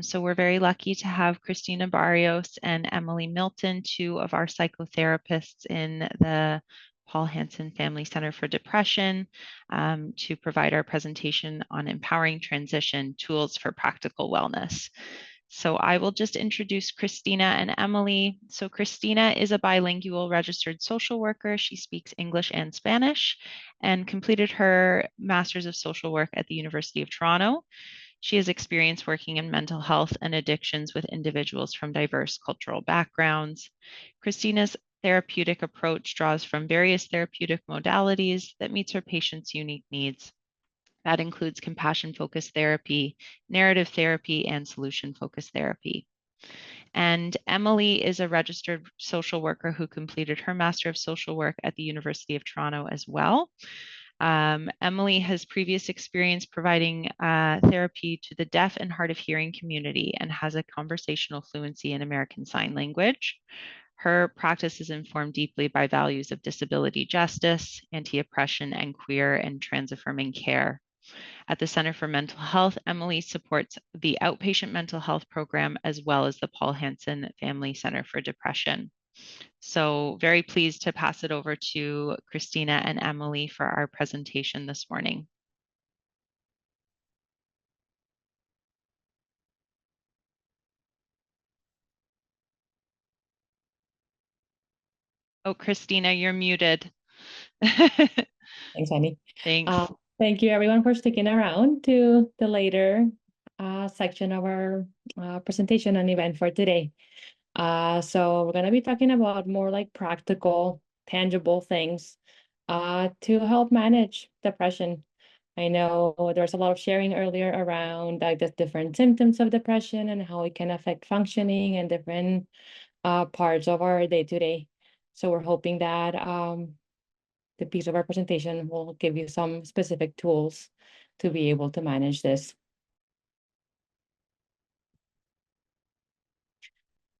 So we're very lucky to have Cristina Barrios and Emily Milton, two of our psychotherapists in the Poul Hansen Family Centre for Depression, to provide our presentation on empowering transition tools for practical wellness. So I will just introduce Cristina and Emily. So Cristina is a bilingual registered social worker. She speaks English and Spanish and completed her Master's of Social Work at the University of Toronto. She has experience working in mental health and addictions with individuals from diverse cultural backgrounds. Cristina's therapeutic approach draws from various therapeutic modalities that meets her patients' unique needs. That includes compassion-focused therapy, narrative therapy, and solution-focused therapy. And Emily is a registered social worker who completed her Master of Social Work at the University of Toronto as well. Emily has previous experience providing therapy to the deaf and hard of hearing community and has a conversational fluency in American Sign Language. Her practice is informed deeply by values of disability justice, anti-oppression, and queer and trans-affirming care. At the Center for Mental Health, Emily supports the outpatient mental health program as well as the Poul Hansen Family Centre for Depression. So very pleased to pass it over to Cristina and Emily for our presentation this morning. Oh, Cristina, you're muted. Thanks, Annie. Thanks. Thank you, everyone, for sticking around to the later section of our presentation and event for today. So we're going to be talking about more like practical, tangible things to help manage depression. I know there's a lot of sharing earlier around like the different symptoms of depression and how it can affect functioning and different parts of our day-to-day. So we're hoping that the piece of our presentation will give you some specific tools to be able to manage this.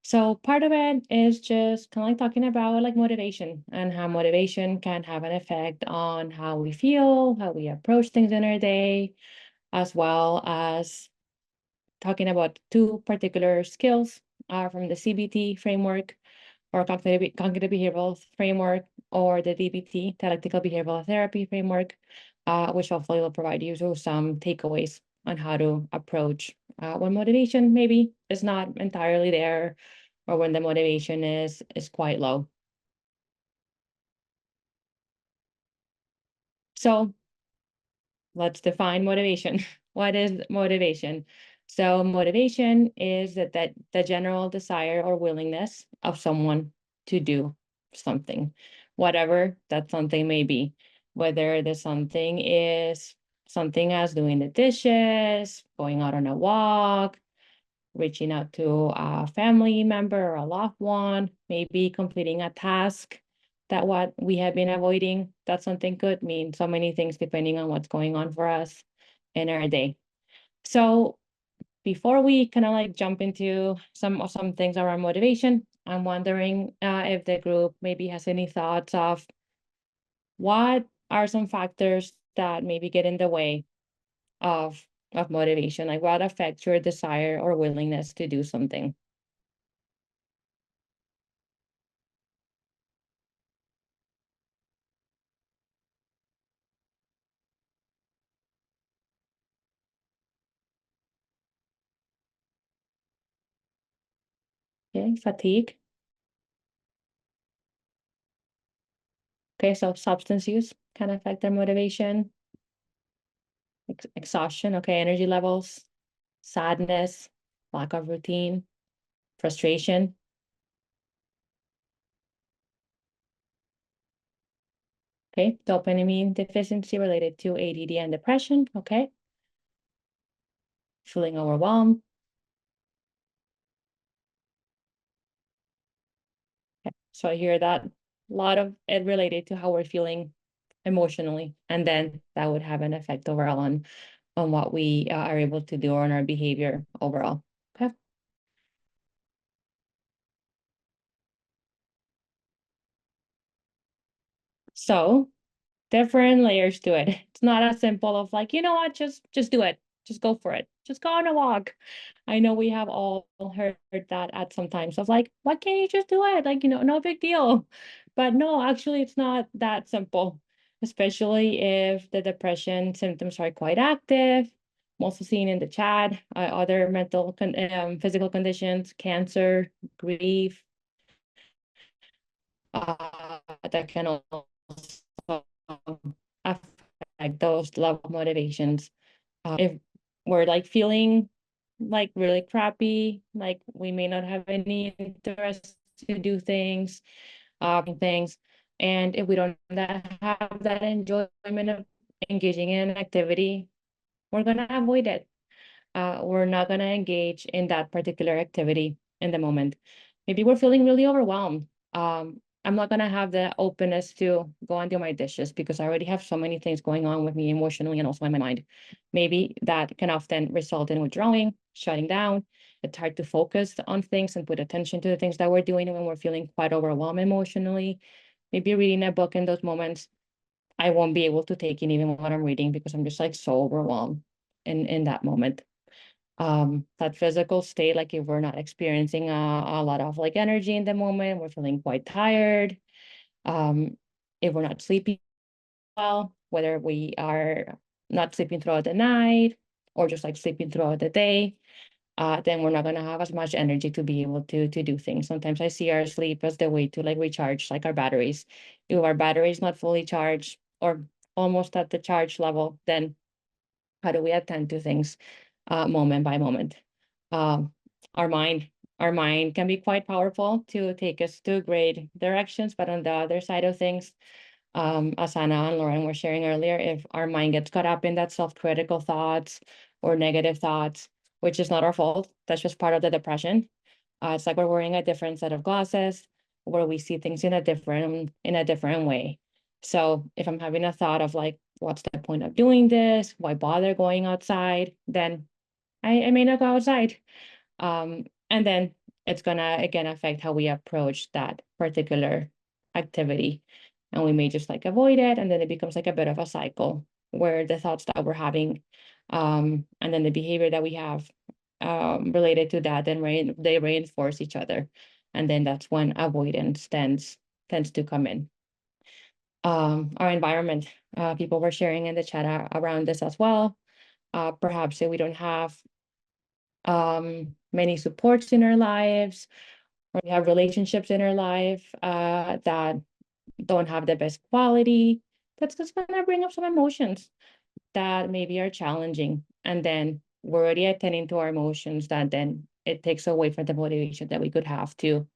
So part of it is just kind of like talking about like motivation and how motivation can have an effect on how we feel, how we approach things in our day, as well as talking about two particular skills from the CBT framework or cognitive behavioral framework, or the DBT, dialectical behavioral therapy framework, which hopefully will provide you with some takeaways on how to approach when motivation maybe is not entirely there, or when the motivation is quite low. So let's define motivation. What is motivation? So motivation is that the general desire or willingness of someone to do something, whatever that something may be, whether the something is something as doing the dishes, going out on a walk, reaching out to a family member or a loved one, maybe completing a task that what we have been avoiding. That something could mean so many things depending on what's going on for us in our day. So before we kind of like jump into some things around motivation, I'm wondering if the group maybe has any thoughts of what are some factors that maybe get in the way of motivation, like what affects your desire or willingness to do something. Okay, fatigue. Okay, so substance use can affect their motivation. Exhaustion, okay, energy levels, sadness, lack of routine, frustration. Okay, dopamine deficiency related to ADD and depression, okay. Feeling overwhelmed. Okay. So I hear that a lot of it related to how we're feeling emotionally, and then that would have an effect overall on what we are able to do on our behavior overall. Okay. So different layers to it. It's not as simple of like, you know what, just do it, just go for it. just go on a walk. I know we have all heard that at some times of like, why can't you just do it? Like, no big deal. But no, actually, it's not that simple, especially if the depression symptoms are quite active. I'm also seeing in the chat other physical conditions, cancer, grief, that can also affect those level of motivations. If we're like feeling like really crappy, like we may not have any interest to do things, and if we don't have that enjoyment of engaging in an activity, we're gonna avoid it. We're not going to engage in that particular activity in the moment. Maybe we're feeling really overwhelmed. I'm not going to have the openness to go and do my dishes because I already have so many things going on with me emotionally and also in my mind. Maybe that can often result in withdrawing, shutting down. It's hard to focus on things and put attention to the things that we're doing when we're feeling quite overwhelmed emotionally. Maybe reading a book in those moments, I won't be able to take in even what I'm reading because I'm just like so overwhelmed in that moment. That physical state, like if we're not experiencing a lot of like energy in the moment, we're feeling quite tired. If we're not sleeping well, whether we are not sleeping throughout the night or just like sleeping throughout the day, then we're not going to have as much energy to be able to do things. Sometimes I see our sleep as the way to like recharge like our batteries. If our battery is not fully charged or almost at the charge level, then how do we attend to things moment by moment? Um, our mind, our mind can be quite powerful to take us to great directions, but on the other side of things, as Anna and Lauren were sharing earlier, if our mind gets caught up in that self-critical thoughts or negative thoughts, which is not our fault, that's just part of the depression. It's like we're wearing a different set of glasses where we see things in a different way. So if I'm having a thought of like, what's the point of doing this? Why bother going outside? Then I may not go outside. And then it's gonna again affect how we approach that particular activity. And we may just like avoid it. And then it becomes like a bit of a cycle where the thoughts that we're having, and then the behavior that we have related to that, then they reinforce each other. And then that's when avoidance tends to come in. Our environment, people were sharing in the chat around this as well. Perhaps if we don't have many supports in our lives, or we have relationships in our life that don't have the best quality, that's just going to bring up some emotions that maybe are challenging. And then we're already attending to our emotions that then it takes away from the motivation that we could have to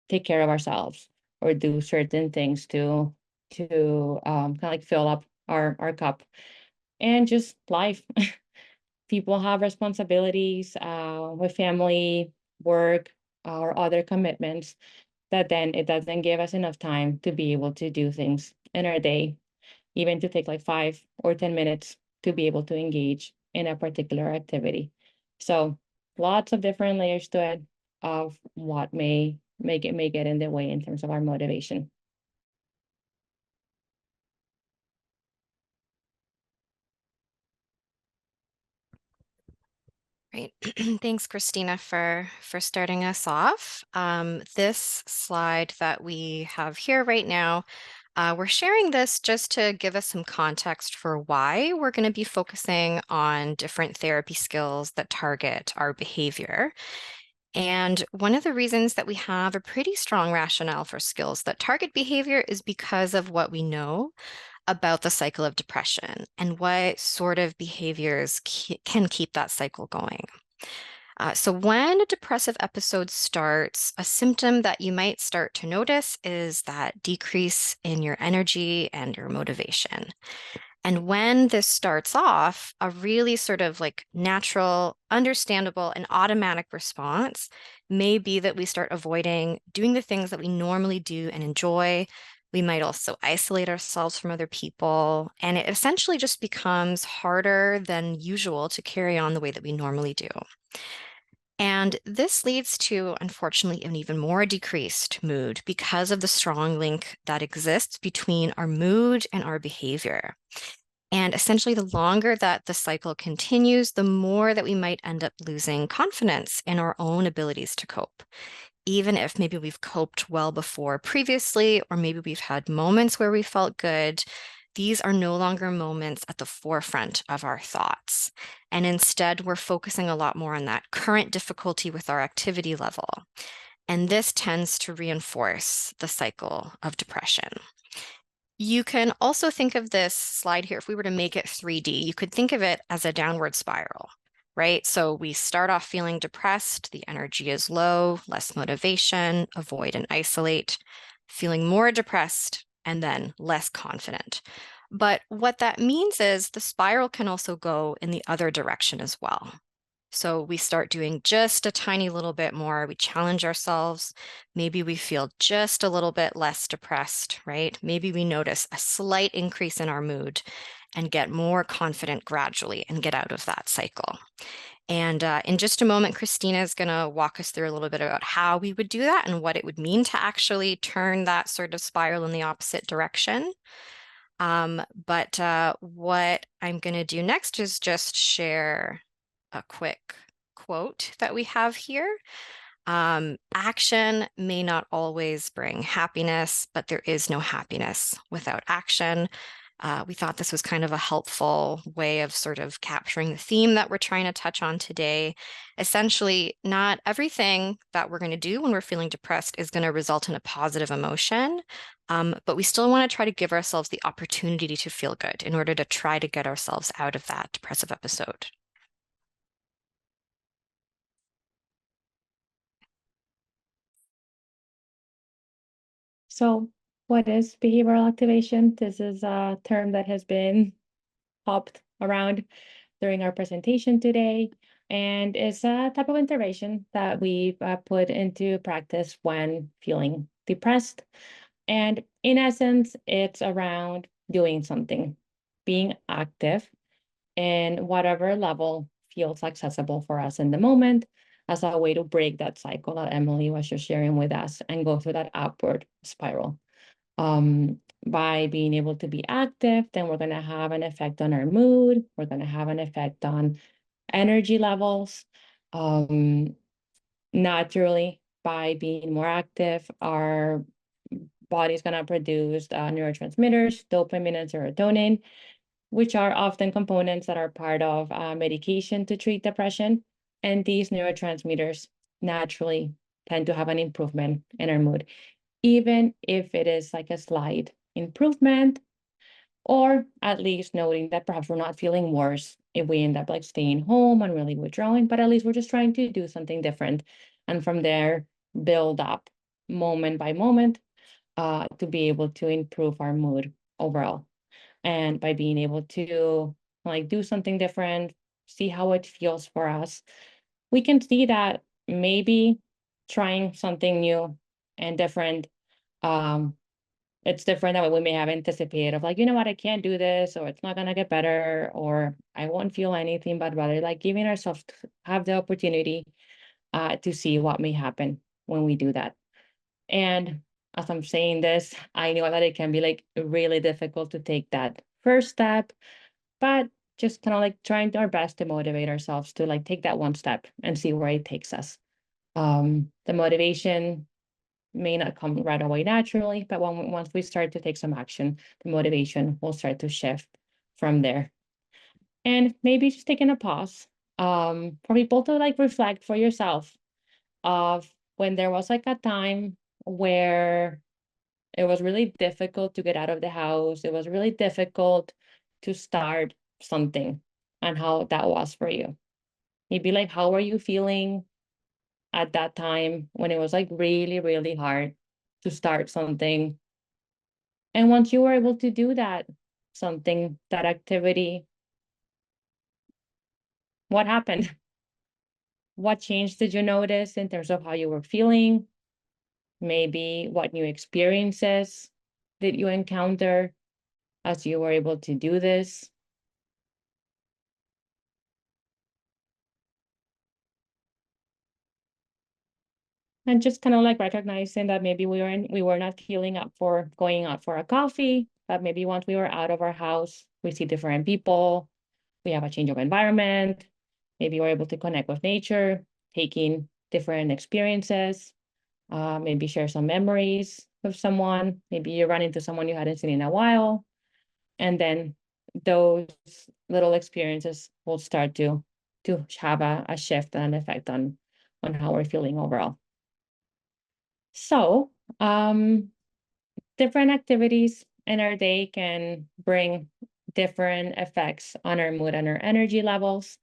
take care of ourselves or do certain things to kind of like fill up our cup and just life. People have responsibilities with family, work, or other commitments that then it doesn't give us enough time to be able to do things in our day, even to take like 5 or 10 minutes to be able to engage in a particular activity. So lots of different layers to it of what may get in the way in terms of our motivation. Great. Thanks, Cristina, for starting us off. This slide that we have here right now, we're sharing this just to give us some context for why we're going to be focusing on different therapy skills that target our behavior. And one of the reasons that we have a pretty strong rationale for skills that target behavior is because of what we know about the cycle of depression and what sort of behaviors can keep that cycle going. So when a depressive episode starts, a symptom that you might start to notice is that decrease in your energy and your motivation. And when this starts off, a really sort of like natural, understandable, and automatic response may be that we start avoiding doing the things that we normally do and enjoy. We might also isolate ourselves from other people, and it essentially just becomes harder than usual to carry on the way that we normally do. And this leads to, unfortunately, an even more decreased mood because of the strong link that exists between our mood and our behavior. And essentially, the longer that the cycle continues, the more that we might end up losing confidence in our own abilities to cope. Even if maybe we've coped well before previously, or maybe we've had moments where we felt good, these are no longer moments at the forefront of our thoughts. And instead, we're focusing a lot more on that current difficulty with our activity level. And this tends to reinforce the cycle of depression. You can also think of this slide here, if we were to make it 3D, you could think of it as a downward spiral, right? So we start off feeling depressed, the energy is low, less motivation, avoid and isolate, feeling more depressed, and then less confident. But what that means is the spiral can also go in the other direction as well. So we start doing just a tiny little bit more. We challenge ourselves. Maybe we feel just a little bit less depressed, right? Maybe we notice a slight increase in our mood and get more confident gradually and get out of that cycle. And in just a moment, Cristina is going to walk us through a little bit about how we would do that and what it would mean to actually turn that sort of spiral in the opposite direction. But what I'm going to do next is just share a quick quote that we have here. Action may not always bring happiness, but there is no happiness without action. We thought this was kind of a helpful way of sort of capturing the theme that we're trying to touch on today. Essentially, not everything that we're going to do when we're feeling depressed is going to result in a positive emotion, but we still want to try to give ourselves the opportunity to feel good in order to try to get ourselves out of that depressive episode. So what is behavioral activation? This is a term that has been hopped around during our presentation today, and it's a type of intervention that we've put into practice when feeling depressed. And in essence, it's around doing something, being active in whatever level feels accessible for us in the moment, as a way to break that cycle that Emily was just sharing with us and go through that upward spiral. By being able to be active, then we're going to have an effect on our mood. We're going to have an effect on energy levels. Naturally, by being more active, our body's going to produce neurotransmitters, dopamine and serotonin, which are often components that are part of medication to treat depression. And these neurotransmitters naturally tend to have an improvement in our mood, even if it is like a slight improvement, or at least noting that perhaps we're not feeling worse if we end up like staying home and really withdrawing, but at least we're just trying to do something different. And from there, build up moment by moment to be able to improve our mood overall. And by being able to like do something different, see how it feels for us, we can see that maybe trying something new and different, it's different than what we may have anticipated of like, you know what, I can't do this, or it's not gonna get better, or I won't feel anything, but rather like giving ourselves have the opportunity to see what may happen when we do that. And as I'm saying this, I know that it can be like really difficult to take that first step, but just kind of like trying our best to motivate ourselves to like take that one step and see where it takes us. The motivation may not come right away naturally, but once we start to take some action, the motivation will start to shift from there. And maybe just taking a pause for people to like reflect for yourself of when there was like a time where it was really difficult to get out of the house. It was really difficult to start something, and how that was for you. Maybe like, how were you feeling at that time when it was like really, really hard to start something? And once you were able to do that, something, that activity, what happened? What change did you notice in terms of how you were feeling? Maybe what new experiences did you encounter as you were able to do this? And just kind of like recognizing that maybe we were not feeling up for going out for a coffee, but maybe once we were out of our house, we see different people, we have a change of environment, maybe we're able to connect with nature, taking different experiences, maybe share some memories with someone, maybe you run into someone you hadn't seen in a while, and then those little experiences will start to have a shift and an effect on how we're feeling overall. So different activities in our day can bring different effects on our mood and our energy levels.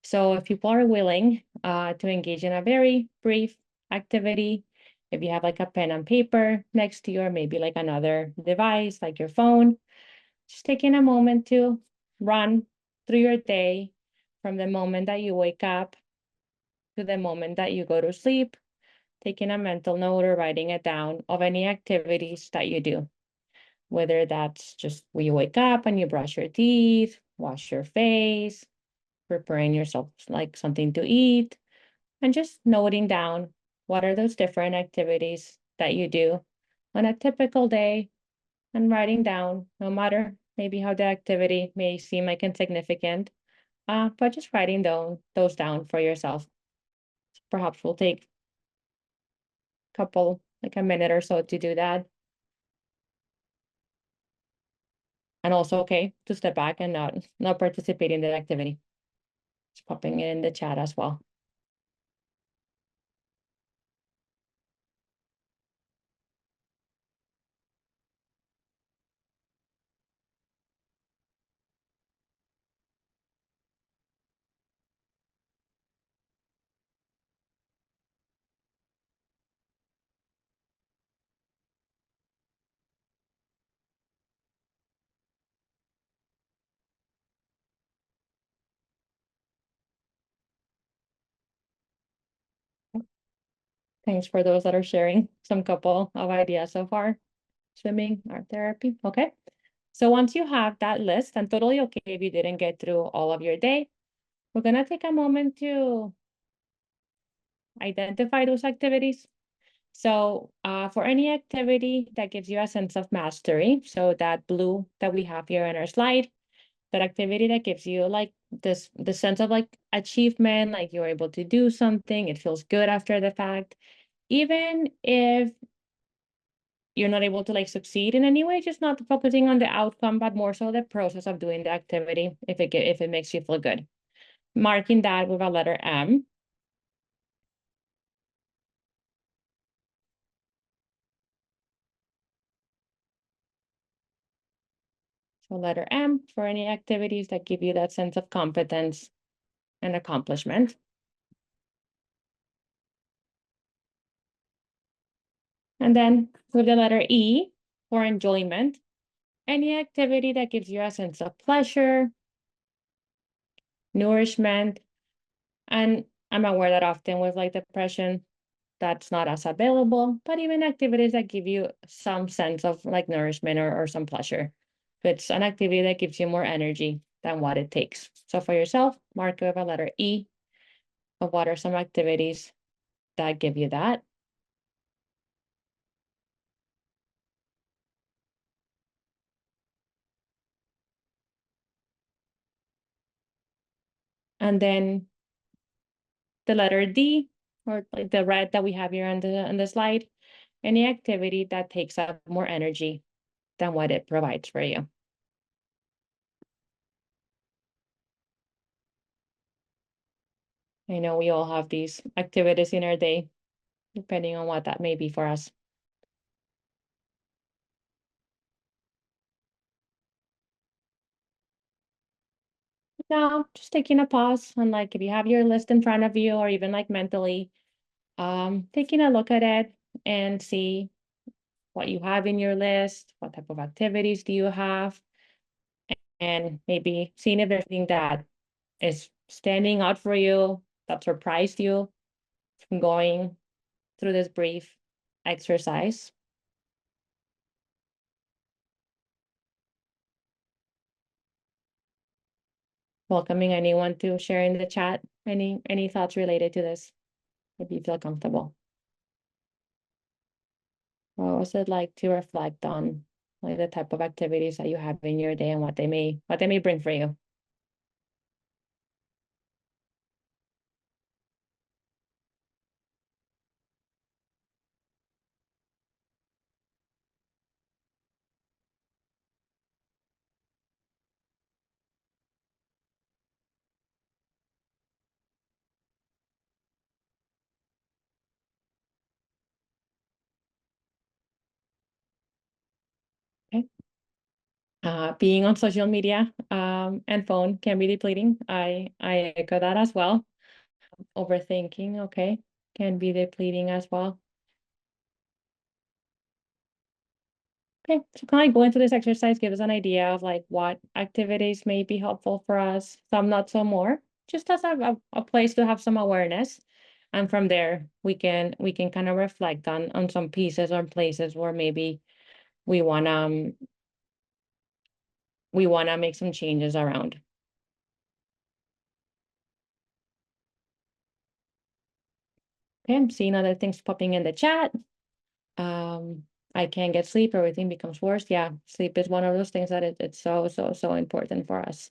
So if people are willing to engage in a very brief activity, if you have like a pen and paper next to you, or maybe like another device like your phone, just taking a moment to run through your day from the moment that you wake up to the moment that you go to sleep, taking a mental note or writing it down of any activities that you do, whether that's just when you wake up and you brush your teeth, wash your face, preparing yourself like something to eat, and just noting down what are those different activities that you do on a typical day, and writing down, no matter maybe how the activity may seem like insignificant, but just writing those down for yourself. Perhaps we'll take a couple, like a minute or so to do that. And also okay to step back and not participate in the activity. Just popping it in the chat as well. Thanks for those that are sharing some couple of ideas so far. Swimming, art therapy. Okay. So once you have that list, and totally okay if you didn't get through all of your day, we're going to take a moment to identify those activities. So for any activity that gives you a sense of mastery, so that blue that we have here in our slide, that activity that gives you like the sense of like achievement, like you're able to do something, it feels good after the fact, even if you're not able to like succeed in any way, just not focusing on the outcome, but more so the process of doing the activity, if it makes you feel good. Marking that with a letter M. So letter M for any activities that give you that sense of competence and accomplishment. And then with the letter E for enjoyment, any activity that gives you a sense of pleasure, nourishment, and I'm aware that often with like depression, that's not as available, but even activities that give you some sense of like nourishment or some pleasure. It's an activity that gives you more energy than what it takes. So for yourself, mark with a letter E of what are some activities that give you that. And then the letter D, or like the red that we have here on the slide, any activity that takes up more energy than what it provides for you. I know we all have these activities in our day, depending on what that may be for us. Now, just taking a pause and like if you have your list in front of you or even like mentally, taking a look at it and see what you have in your list, what type of activities do you have, and maybe seeing if there's anything that is standing out for you, that surprised you from going through this brief exercise. Welcoming anyone to share in the chat any thoughts related to this, if you feel comfortable. What was it like to reflect on like the type of activities that you have in your day and what they may bring for you. Okay. Being on social media and phone can be depleting. I echo that as well. Overthinking, okay, can be depleting as well. Okay, so kind of go into this exercise, give us an idea of like what activities may be helpful for us, some not so more, just as a place to have some awareness. And from there, we can kind of reflect on some pieces or places where maybe we wanna make some changes around. Okay, I'm seeing other things popping in the chat. I can't get sleep, everything becomes worse. Yeah, sleep is one of those things that it's so important for us.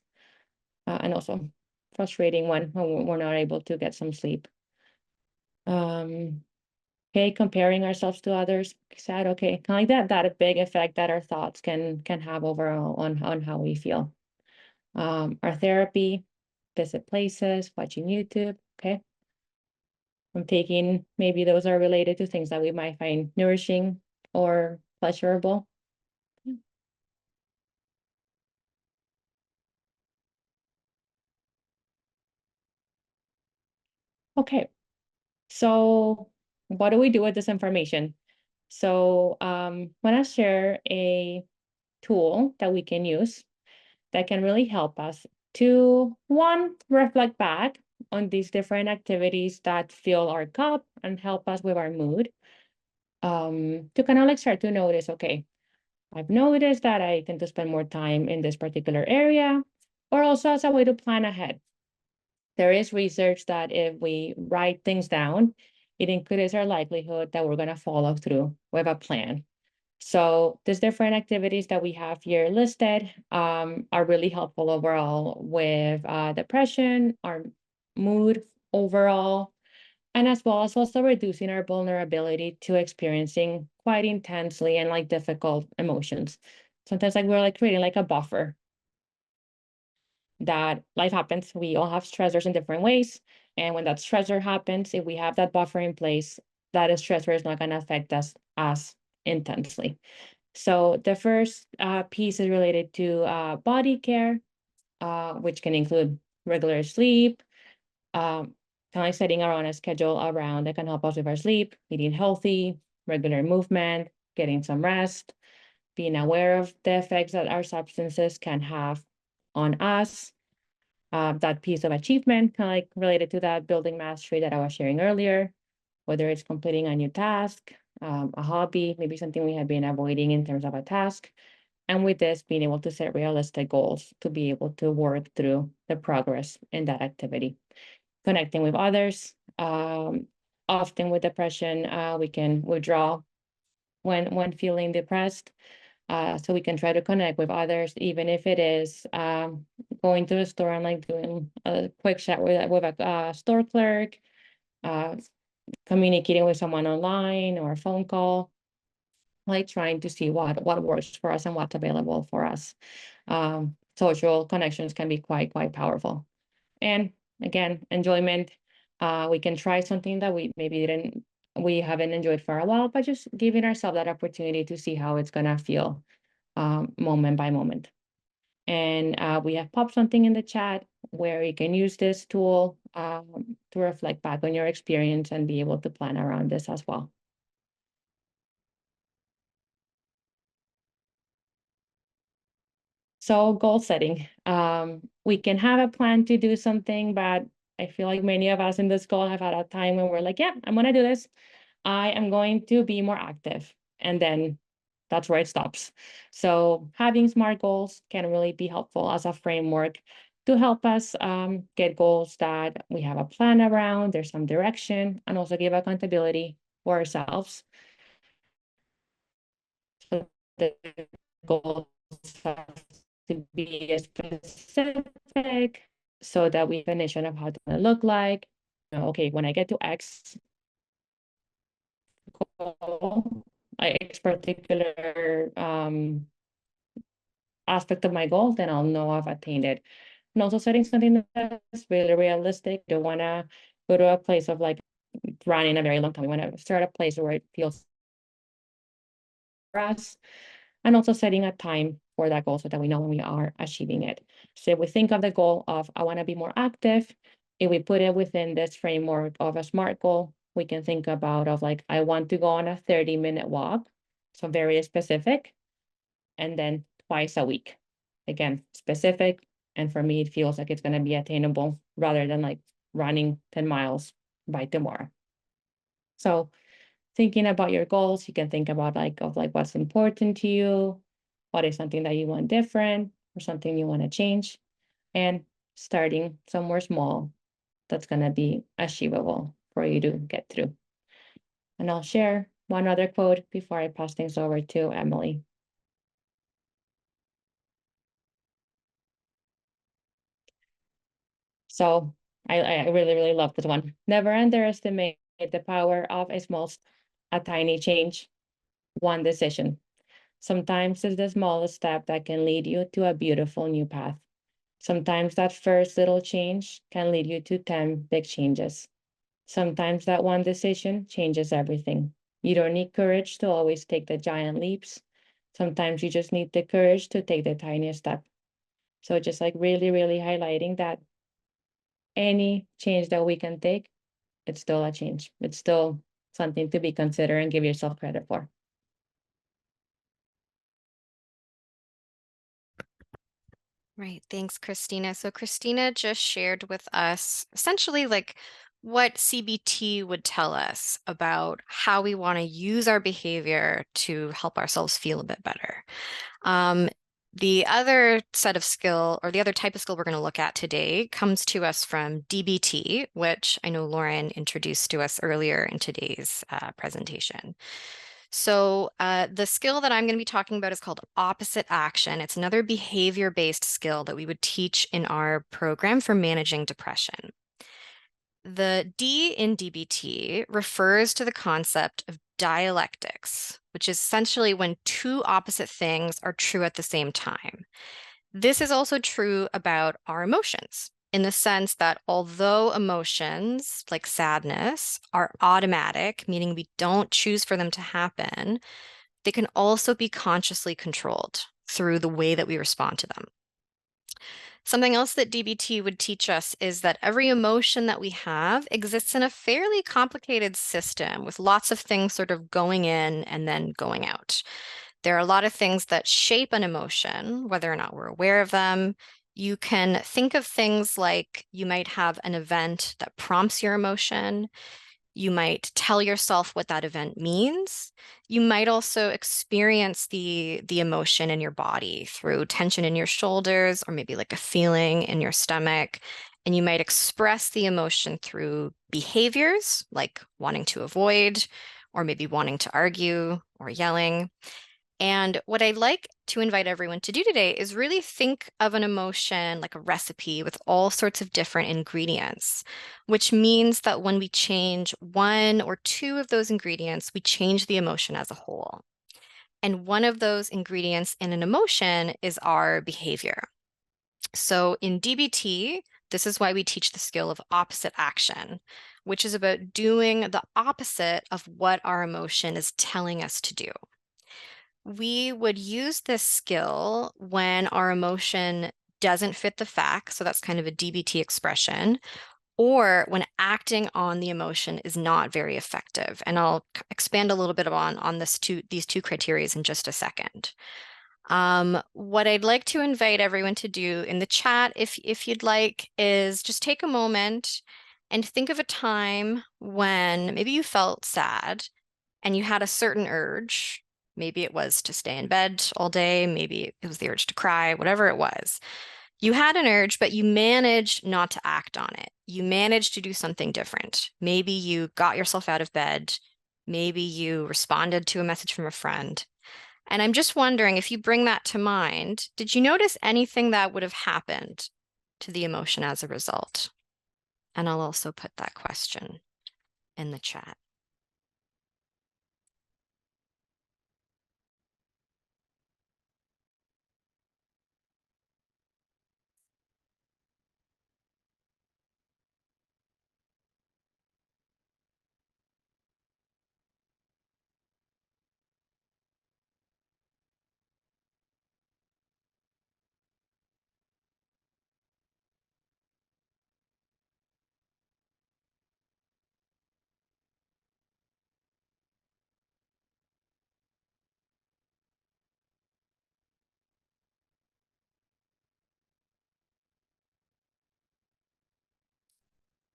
And also frustrating when we're not able to get some sleep. Okay, comparing ourselves to others, sad, okay, kind of like that a big effect that our thoughts can have overall on how we feel. Our therapy, visit places, watching YouTube, okay. I'm taking, maybe those are related to things that we might find nourishing or pleasurable. Okay, so what do we do with this information? So I'm gonna share a tool that we can use that can really help us to, one, reflect back on these different activities that fill our cup and help us with our mood. To kind of like start to notice, okay, I've noticed that I tend to spend more time in this particular area, or also as a way to plan ahead. There is research that if we write things down, it increases our likelihood that we're going to follow through with a plan. So these different activities that we have here listed are really helpful overall with depression, our mood overall, and as well as also reducing our vulnerability to experiencing quite intensely and like difficult emotions. Sometimes like we're like creating like a buffer that life happens. We all have stressors in different ways. And when that stressor happens, if we have that buffer in place, that stressor is not going to affect us as intensely. So the first piece is related to body care, which can include regular sleep, kind of like setting our own schedule around that can help us with our sleep, eating healthy, regular movement, getting some rest, being aware of the effects that our substances can have on us. That piece of achievement, kind of like related to that building mastery that I was sharing earlier, whether it's completing a new task, a hobby, maybe something we have been avoiding in terms of a task. And with this, being able to set realistic goals to be able to work through the progress in that activity. Connecting with others. Often with depression, we can withdraw when feeling depressed. So we can try to connect with others, even if it is going to the store and like doing a quick chat with a store clerk, communicating with someone online or a phone call, like trying to see what works for us and what's available for us. Social connections can be quite powerful. And again, enjoyment. We can try something that we haven't enjoyed for a while, but just giving ourselves that opportunity to see how it's gonna feel moment by moment. And we have popped something in the chat where you can use this tool to reflect back on your experience and be able to plan around this as well. So goal setting. We can have a plan to do something, but I feel like many of us in this call have had a time when we're like, yeah, I'm gonna do this. I am going to be more active. And then that's where it stops. So having SMART goals can really be helpful as a framework to help us get goals that we have a plan around, there's some direction, and also give accountability for ourselves. So goals have to be specific so that we definition of how it's going to look like. Okay, when I get to X goal, X particular aspect of my goal, then I'll know I've attained it. And also setting something that's really realistic. Don't want to go to a place of like running a very long time. We want to start a place where it feels for us, and also setting a time for that goal so that we know when we are achieving it. So if we think of the goal of I want to be more active, if we put it within this framework of a SMART goal, we can think about of like I want to go on a 30-minute walk, so very specific, and then twice a week. Again, specific, and for me it feels like it's going to be attainable rather than like running 10 miles by tomorrow. So thinking about your goals, you can think about like what's important to you, what is something that you want different or something you want to change, and starting somewhere small that's going to be achievable for you to get through. And I'll share one other quote before I pass things over to Emily. So I really, really love this one. Never underestimate the power of a tiny change, one decision. Sometimes it's the smallest step that can lead you to a beautiful new path. Sometimes that first little change can lead you to 10 big changes. Sometimes that one decision changes everything. You don't need courage to always take the giant leaps. Sometimes you just need the courage to take the tiniest step. So just like really, really highlighting that any change that we can take, it's still a change. It's still something to be considered and give yourself credit for. Right. Thanks, Cristina. So Cristina just shared with us essentially like what CBT would tell us about how we want to use our behavior to help ourselves feel a bit better. The other set of skill, or the other type of skill we're going to look at today, comes to us from DBT, which I know Lauren introduced to us earlier in today's presentation. So the skill that I'm going to be talking about is called opposite action. It's another behavior-based skill that we would teach in our program for managing depression. The D in DBT refers to the concept of dialectics, which is essentially when two opposite things are true at the same time. This is also true about our emotions, in the sense that although emotions like sadness are automatic, meaning we don't choose for them to happen, they can also be consciously controlled through the way that we respond to them. Something else that DBT would teach us is that every emotion that we have exists in a fairly complicated system with lots of things sort of going in and then going out. There are a lot of things that shape an emotion, whether or not we're aware of them. You can think of things like you might have an event that prompts your emotion. You might tell yourself what that event means. You might also experience the emotion in your body through tension in your shoulders or maybe like a feeling in your stomach. And you might express the emotion through behaviors like wanting to avoid or maybe wanting to argue or yelling. And what I'd like to invite everyone to do today is really think of an emotion like a recipe with all sorts of different ingredients, which means that when we change one or two of those ingredients, we change the emotion as a whole. And one of those ingredients in an emotion is our behavior. So in DBT, this is why we teach the skill of opposite action, which is about doing the opposite of what our emotion is telling us to do. We would use this skill when our emotion doesn't fit the facts, so that's kind of a DBT expression, or when acting on the emotion is not very effective. And I'll expand a little bit on these two criteria in just a second. What I'd like to invite everyone to do in the chat, if you'd like, is just take a moment and think of a time when maybe you felt sad and you had a certain urge. Maybe it was to stay in bed all day. Maybe it was the urge to cry, whatever it was. You had an urge, but you managed not to act on it. You managed to do something different. Maybe you got yourself out of bed. Maybe you responded to a message from a friend. And I'm just wondering, if you bring that to mind, did you notice anything that would have happened to the emotion as a result? And I'll also put that question in the chat.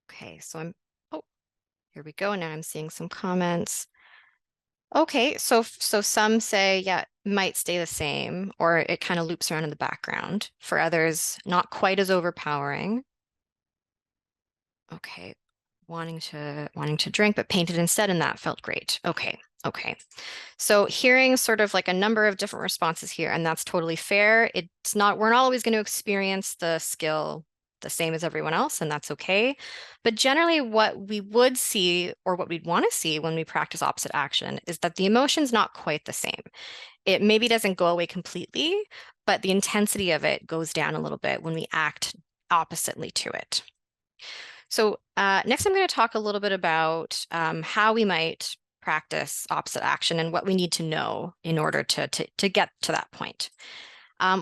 Okay, so oh, here we go. Now I'm seeing some comments. Okay, so some say, yeah, it might stay the same, or it kind of loops around in the background. For others, not quite as overpowering. Okay, wanting to drink, but painted instead, and that felt great. Okay, okay. So hearing sort of like a number of different responses here, and that's totally fair. We're not always going to experience the skill the same as everyone else, and that's okay. But generally, what we would see, or what we'd want to see when we practice opposite action, is that the emotion's not quite the same. It maybe doesn't go away completely, but the intensity of it goes down a little bit when we act oppositely to it. So next, I'm going to talk a little bit about how we might practice opposite action and what we need to know in order to get to that point.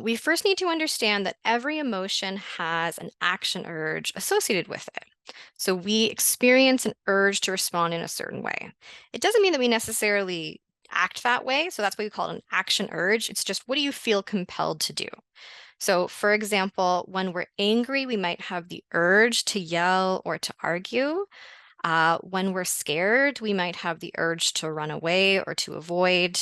We first need to understand that every emotion has an action urge associated with it. So we experience an urge to respond in a certain way. It doesn't mean that we necessarily act that way. So that's why we call it an action urge. It's just, what do you feel compelled to do? So for example, when we're angry, we might have the urge to yell or to argue. When we're scared, we might have the urge to run away or to avoid.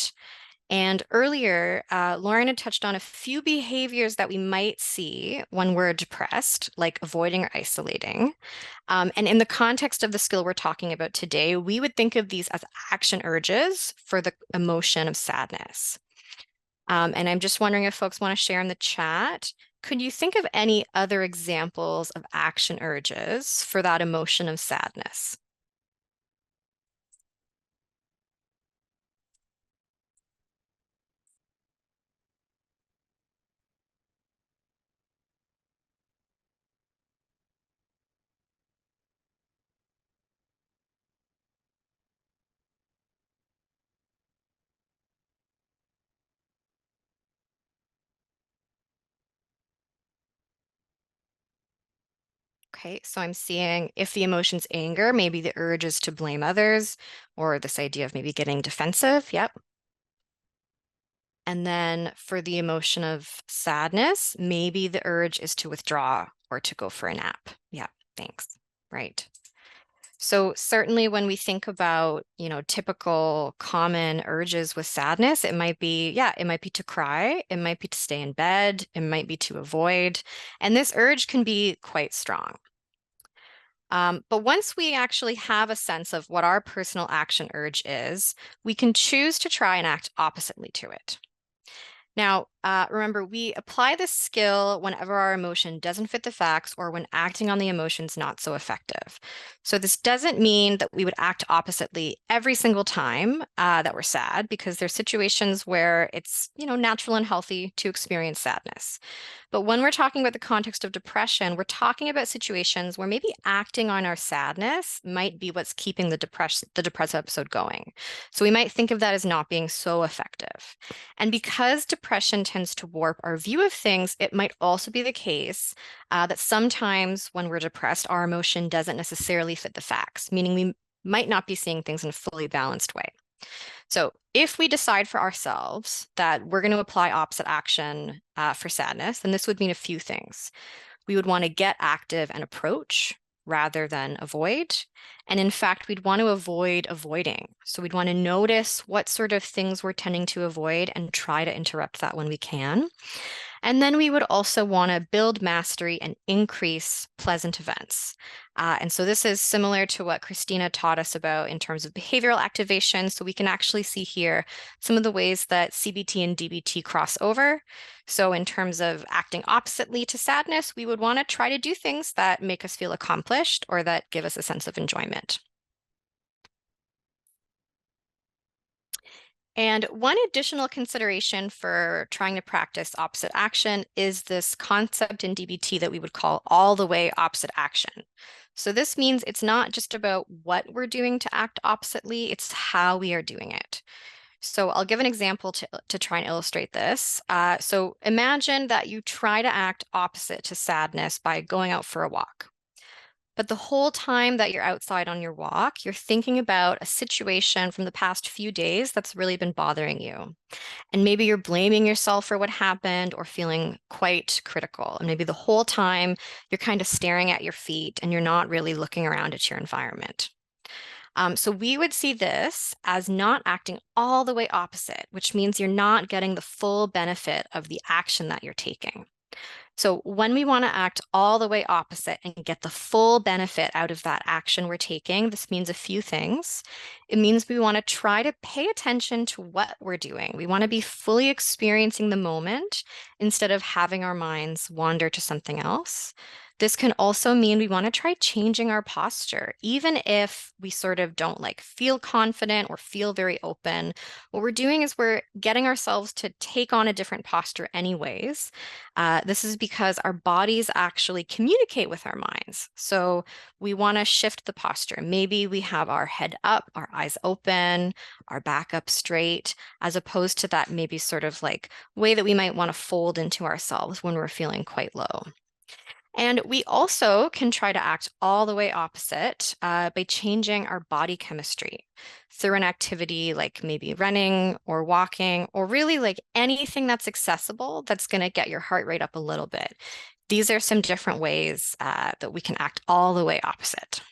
And earlier, Lauren had touched on a few behaviors that we might see when we're depressed, like avoiding or isolating. And in the context of the skill we're talking about today, we would think of these as action urges for the emotion of sadness. And I'm just wondering if folks want to share in the chat. Could you think of any other examples of action urges for that emotion of sadness? Okay, so I'm seeing if the emotion's anger, maybe the urge is to blame others, or this idea of maybe getting defensive. Yep. And then for the emotion of sadness, maybe the urge is to withdraw or to go for a nap. Yeah, thanks. Right. So certainly when we think about, typical common urges with sadness, it might be, it might be to cry, it might be to stay in bed, it might be to avoid, and this urge can be quite strong. But once we actually have a sense of what our personal action urge is, we can choose to try and act oppositely to it. Now, remember, we apply this skill whenever our emotion doesn't fit the facts or when acting on the emotion's not so effective. So this doesn't mean that we would act oppositely every single time that we're sad, because there's situations where it's, natural and healthy to experience sadness. But when we're talking about the context of depression, we're talking about situations where maybe acting on our sadness might be what's keeping the depressive episode going. So we might think of that as not being so effective. And because depression tends to warp our view of things, it might also be the case that sometimes when we're depressed, our emotion doesn't necessarily fit the facts, meaning we might not be seeing things in a fully balanced way. So if we decide for ourselves that we're going to apply opposite action for sadness, then this would mean a few things. We would want to get active and approach rather than avoid. And in fact, we'd want to avoid avoiding. So we'd want to notice what sort of things we're tending to avoid and try to interrupt that when we can. And then we would also want to build mastery and increase pleasant events. And so this is similar to what Cristina taught us about in terms of behavioral activation. So we can actually see here some of the ways that CBT and DBT cross over. So in terms of acting oppositely to sadness, we would want to try to do things that make us feel accomplished or that give us a sense of enjoyment. And one additional consideration for trying to practice opposite action is this concept in DBT that we would call all the way opposite action. So this means it's not just about what we're doing to act oppositely, it's how we are doing it. So I'll give an example to try and illustrate this. So imagine that you try to act opposite to sadness by going out for a walk. But the whole time that you're outside on your walk, you're thinking about a situation from the past few days that's really been bothering you. And maybe you're blaming yourself for what happened or feeling quite critical. And maybe the whole time you're kind of staring at your feet and you're not really looking around at your environment. So we would see this as not acting all the way opposite, which means you're not getting the full benefit of the action that you're taking. So when we want to act all the way opposite and get the full benefit out of that action we're taking, this means a few things. It means we want to try to pay attention to what we're doing. We want to be fully experiencing the moment instead of having our minds wander to something else. This can also mean we want to try changing our posture, even if we sort of don't like feel confident or feel very open. What we're doing is we're getting ourselves to take on a different posture anyways. This is because our bodies actually communicate with our minds. So we want to shift the posture. Maybe we have our head up, our eyes open, our back up straight, as opposed to that maybe sort of like way that we might want to fold into ourselves when we're feeling quite low. And we also can try to act all the way opposite by changing our body chemistry through an activity like maybe running or walking, or really like anything that's accessible that's going to get your heart rate up a little bit. These are some different ways that we can act all the way opposite.